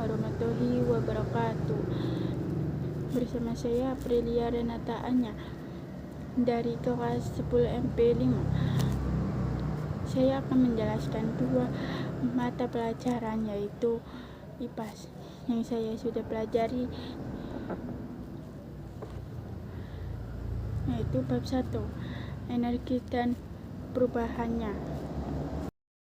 warahmatullahi wabarakatuh. Bersama saya Aprilia Renata Anya dari kelas 10 MP5. Saya akan menjelaskan dua mata pelajaran, yaitu IPAS yang saya sudah pelajari, yaitu bab 1, energi dan perubahannya.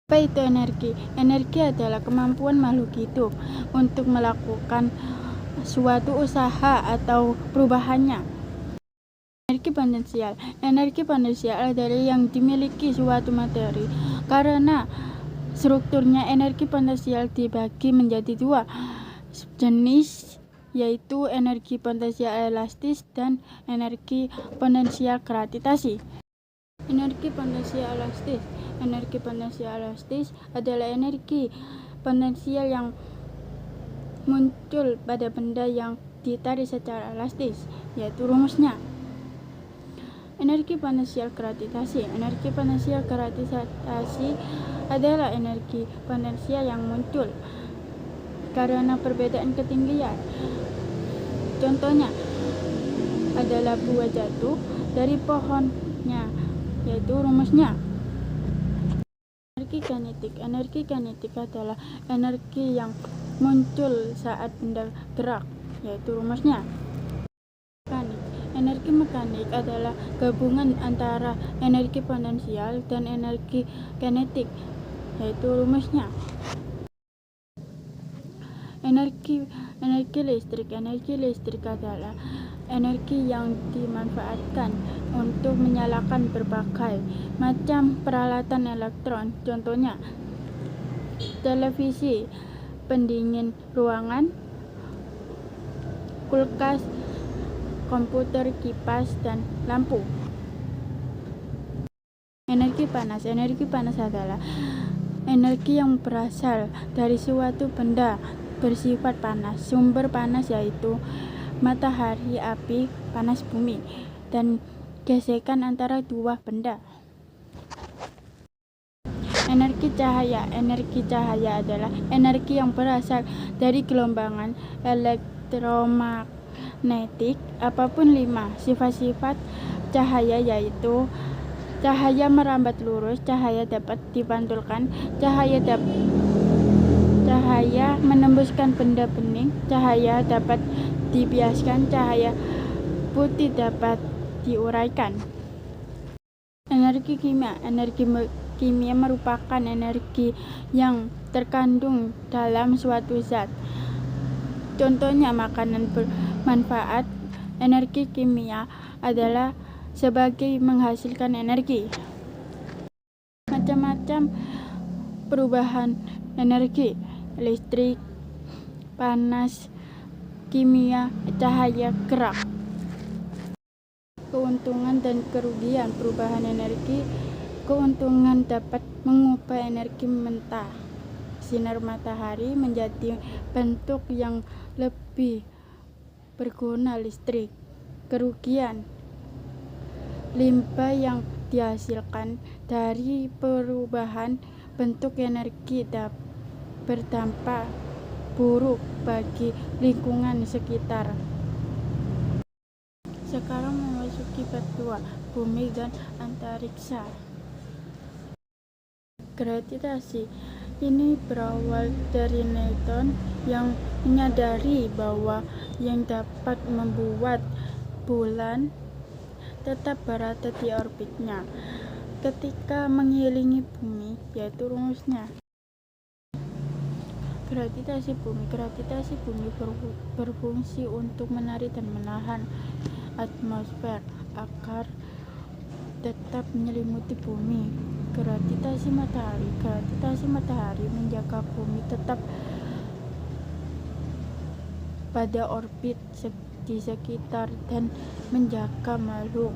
Apa itu energi? Energi adalah kemampuan makhluk hidup untuk melakukan suatu usaha atau perubahannya. Energi potensial adalah yang dimiliki suatu materi. Karena strukturnya, energi potensial dibagi menjadi dua jenis, yaitu energi potensial elastis dan energi potensial gravitasi. Energi potensial elastis adalah energi potensial yang muncul pada benda yang ditarik secara elastis, yaitu rumusnya. Energi potensial gravitasi adalah energi potensial yang muncul karena perbedaan ketinggian. Contohnya adalah buah jatuh dari pohonnya, yaitu rumusnya. Energi kinetik adalah energi yang muncul saat benda gerak, yaitu rumusnya. Energi mekanik adalah gabungan antara energi potensial dan energi kinetik, yaitu rumusnya. Energi listrik adalah energi yang dimanfaatkan untuk menyalakan berbagai macam peralatan elektron, contohnya televisi, pendingin ruangan, kulkas, komputer, kipas, dan lampu. Energi panas adalah energi yang berasal dari suatu benda bersifat panas. Sumber panas yaitu matahari, api, panas bumi, dan gesekan antara dua benda. Energi cahaya adalah energi yang berasal dari gelombang elektromagnetik. Apapun 5 sifat-sifat cahaya, yaitu cahaya merambat lurus, cahaya dapat dipantulkan, cahaya menembuskan benda bening, cahaya dapat dibiaskan, cahaya putih dapat diuraikan. Energi kimia merupakan energi yang terkandung dalam suatu zat. Contohnya makanan bermanfaat. Energi kimia adalah sebagai menghasilkan energi. Macam-macam perubahan energi: listrik, panas, kimia, cahaya, gerak. Keuntungan dan kerugian perubahan energi. Keuntungan dapat mengubah energi mentah sinar matahari menjadi bentuk yang lebih berguna, listrik. Kerugian: limbah yang dihasilkan dari perubahan bentuk energi berdampak buruk bagi lingkungan sekitar. Sekarang memasuki bab 2, bumi dan antariksa. Gravitasi ini berawal dari Newton yang menyadari bahwa yang dapat membuat bulan tetap berada di orbitnya ketika mengelilingi bumi, yaitu rumusnya. Gravitasi bumi berfungsi untuk menarik dan menahan atmosfer agar tetap menyelimuti bumi. Gravitasi matahari menjaga bumi tetap pada orbit di sekitar dan menjaga makhluk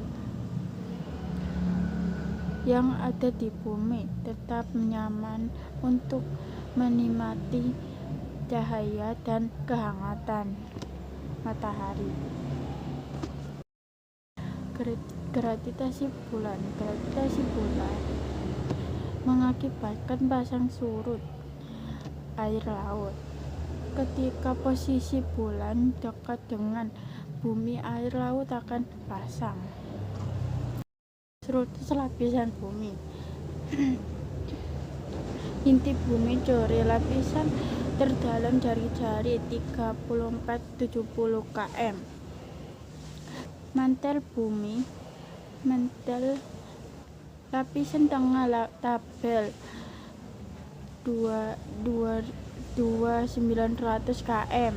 yang ada di bumi tetap nyaman untuk menikmati cahaya dan kehangatan matahari. Gravitasi bulan mengakibatkan pasang surut air laut. Ketika posisi bulan dekat dengan bumi, air laut akan pasang. Seratus lapisan bumi. Inti bumi Cori, lapisan terdalam jari-jari 34-70 km. Mantel bumi, lapisan tengah tabel 900 km.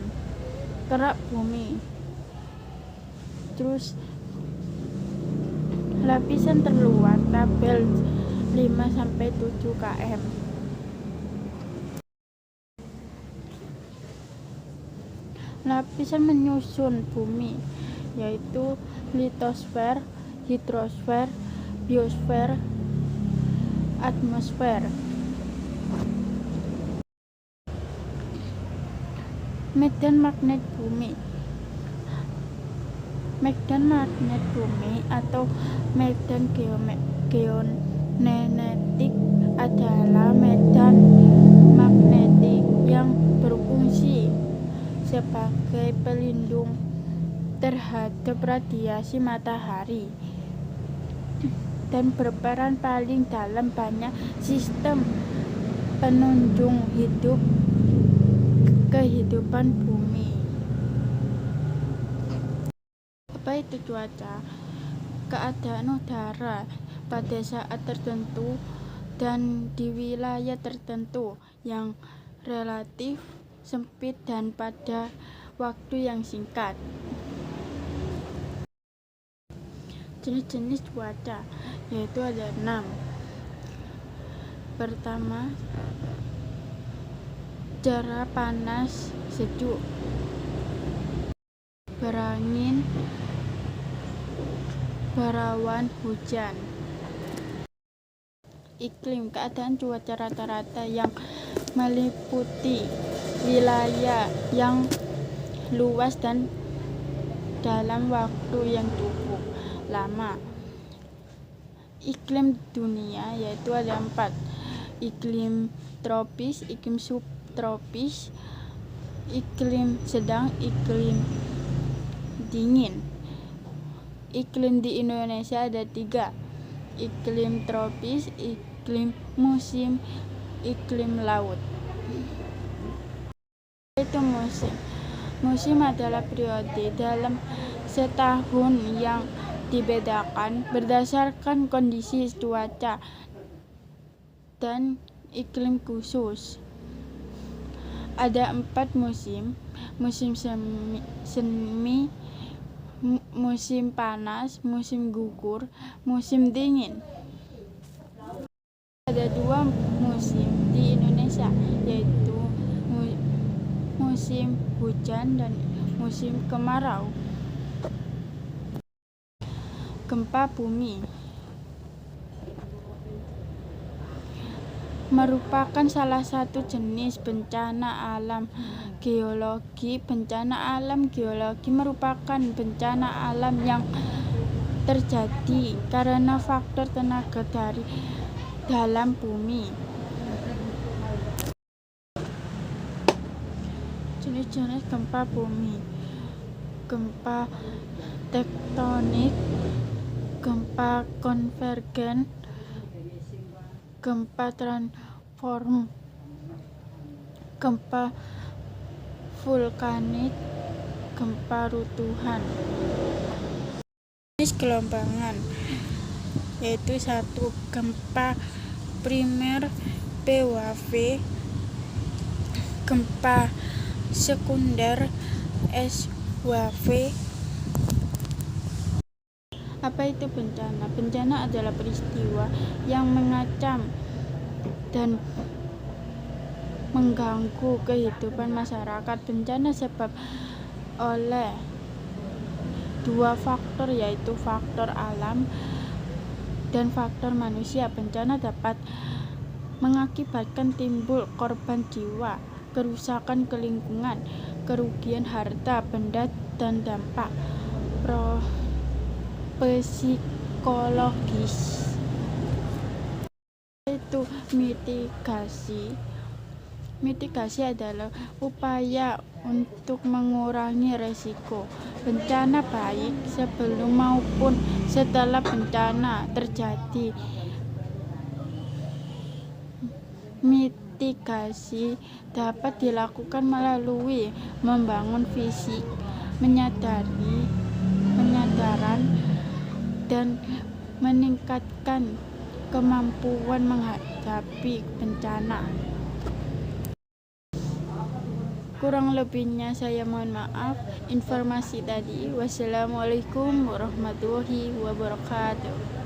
Kerak bumi, terus lapisan terluar tabel 5-7 km. Lapisan menyusun bumi yaitu litosfer, hidrosfer, biosfer, atmosfer. Medan magnet bumi. Medan magnet bumi atau medan geonetik adalah medan magnetik yang berfungsi sebagai pelindung terhadap radiasi matahari dan berperan paling dalam banyak sistem penunjang kehidupan bumi. Apa itu cuaca? Keadaan udara pada saat tertentu dan di wilayah tertentu yang relatif sempit dan pada waktu yang singkat. Jenis-jenis cuaca yaitu ada 6. Pertama, cerah, panas, sejuk, berangin, berawan, hujan. Iklim, keadaan cuaca rata-rata yang meliputi wilayah yang luas dan dalam waktu yang cukup lama. Iklim dunia yaitu ada 4. Iklim tropis, iklim subtropis, iklim sedang, iklim dingin. Iklim di Indonesia ada 3. Iklim tropis, iklim musim, iklim laut. Itu musim. Musim adalah periode dalam setahun yang dibedakan berdasarkan kondisi cuaca dan iklim khusus. Ada 4 musim: musim semi, musim panas, musim gugur, musim dingin. Ada 2 musim di Indonesia yaitu musim hujan dan musim kemarau. Gempa bumi merupakan salah satu jenis bencana alam geologi. Bencana alam geologi merupakan bencana alam yang terjadi karena faktor tenaga dari dalam bumi. Jenis-jenis gempa bumi: gempa tektonik, gempa konvergen, gempa transform, gempa vulkanik, gempa runtuhan. Jenis gelombang yaitu 1. Gempa primer PWV, gempa sekunder SWV. Apa itu bencana? Bencana adalah peristiwa yang mengancam dan mengganggu kehidupan masyarakat. Bencana sebab oleh 2 faktor yaitu faktor alam dan faktor manusia. Bencana dapat mengakibatkan timbul korban jiwa, kerusakan lingkungan, kerugian harta benda, dan dampak psikologis. Itu mitigasi Mitigasi adalah upaya untuk mengurangi resiko bencana baik sebelum maupun setelah bencana terjadi. Mitigasi dapat dilakukan melalui membangun fisik, penyadaran, dan meningkatkan kemampuan menghadapi bencana. Kurang lebihnya saya mohon maaf. Informasi tadi. Wassalamualaikum warahmatullahi wabarakatuh.